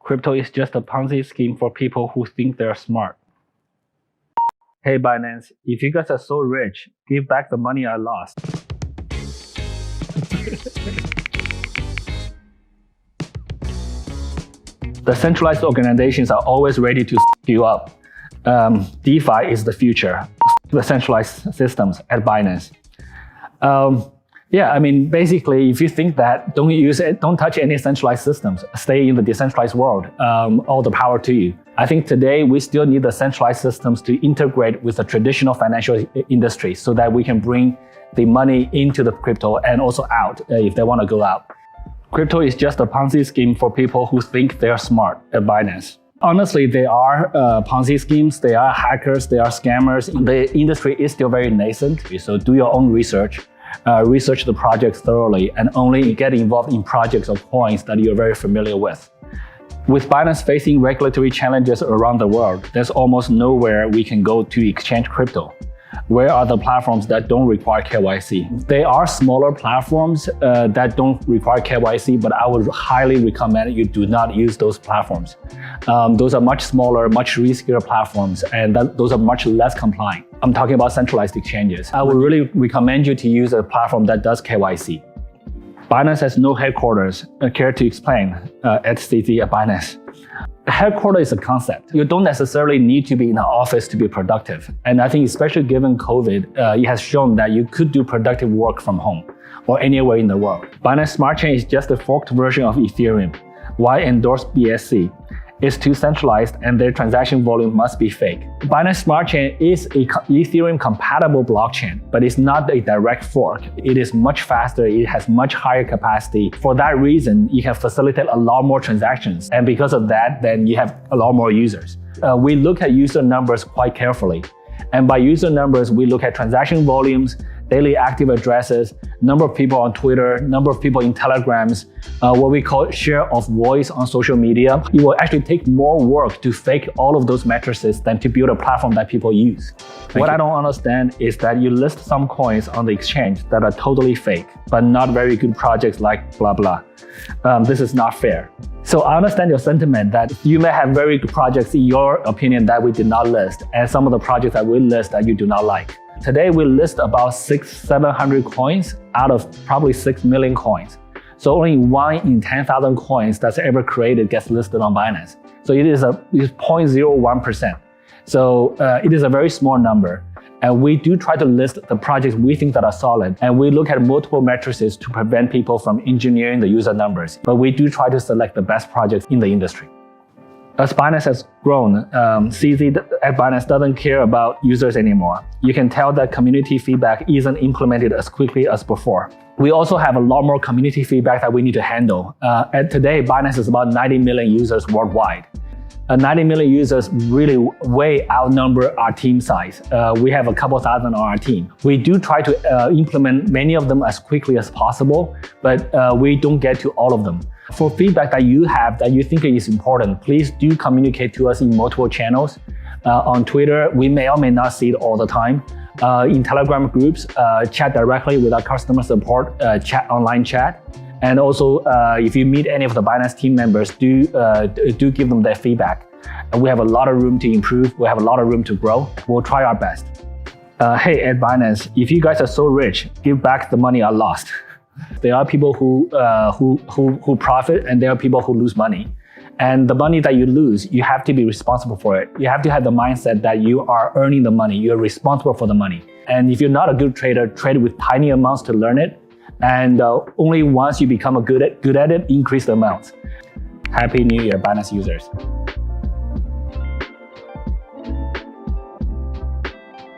Crypto is just a Ponzi scheme for people who think they're smart. Hey Binance, if you guys are so rich, give back the money I lost. The centralized organizations are always ready to you up. DeFi is the future. The centralized systems at Binance. Basically, if you think that, don't touch any centralized systems. Stay in the decentralized world. All the power to you. I think today we still need the centralized systems to integrate with the traditional financial industry so that we can bring the money into the crypto and also out if they want to go out. Crypto is just a Ponzi scheme for people who think they're smart at Binance. Honestly, there are Ponzi schemes, there are hackers, there are scammers. The industry is still very nascent, so do your own research. Research the projects thoroughly and only get involved in projects or coins that you're very familiar with. With Binance facing regulatory challenges around the world, there's almost nowhere we can go to exchange crypto. Where are the platforms that don't require KYC? There are smaller platforms that don't require KYC, but I would highly recommend you do not use those platforms. Those are much smaller, much riskier platforms, and those are much less compliant. I'm talking about centralized exchanges. I would really recommend you to use a platform that does KYC. Binance has no headquarters. Care to explain at CZ at Binance? Headquarters is a concept. You don't necessarily need to be in an office to be productive. And I think especially given COVID, it has shown that you could do productive work from home or anywhere in the world. Binance Smart Chain is just a forked version of Ethereum. Why endorse BSC? It's too centralized and their transaction volume must be fake. Binance Smart Chain is a Ethereum compatible blockchain, but it's not a direct fork. It is much faster, it has much higher capacity. For that reason, you can facilitate a lot more transactions. And because of that, then you have a lot more users. We look at user numbers quite carefully. And by user numbers, we look at transaction volumes, daily active addresses, number of people on Twitter, number of people in Telegrams, what we call share of voice on social media. It will actually take more work to fake all of those matrices than to build a platform that people use. What I don't understand is that you list some coins on the exchange that are totally fake, but not very good projects like blah blah. This is not fair. So I understand your sentiment that you may have very good projects in your opinion that we did not list, and some of the projects that we list that you do not like. Today we list about 600-700 coins out of probably 6 million coins. So only 1 in 10,000 coins that's ever created gets listed on Binance. So it is 0.01%. So it is a very small number. And we do try to list the projects we think that are solid. And we look at multiple matrices to prevent people from engineering the user numbers. But we do try to select the best projects in the industry. As Binance has grown, CZ at Binance doesn't care about users anymore. You can tell that community feedback isn't implemented as quickly as before. We also have a lot more community feedback that we need to handle. And today, Binance is about 90 million users worldwide. 90 million users really way outnumber our team size. We have a couple thousand on our team. We do try to implement many of them as quickly as possible, but we don't get to all of them. For feedback that you have that you think is important, please do communicate to us in multiple channels. On Twitter, we may or may not see it all the time. In Telegram groups, chat directly with our customer support, online chat. And also, if you meet any of the Binance team members, do give them their feedback. And we have a lot of room to improve. We have a lot of room to grow. We'll try our best. Hey, at Binance, if you guys are so rich, give back the money I lost. There are people who profit and there are people who lose money. And the money that you lose, you have to be responsible for it. You have to have the mindset that you are earning the money. You're responsible for the money. And if you're not a good trader, trade with tiny amounts to learn it. And only once you become good at it, increase the amounts. Happy New Year, Binance users.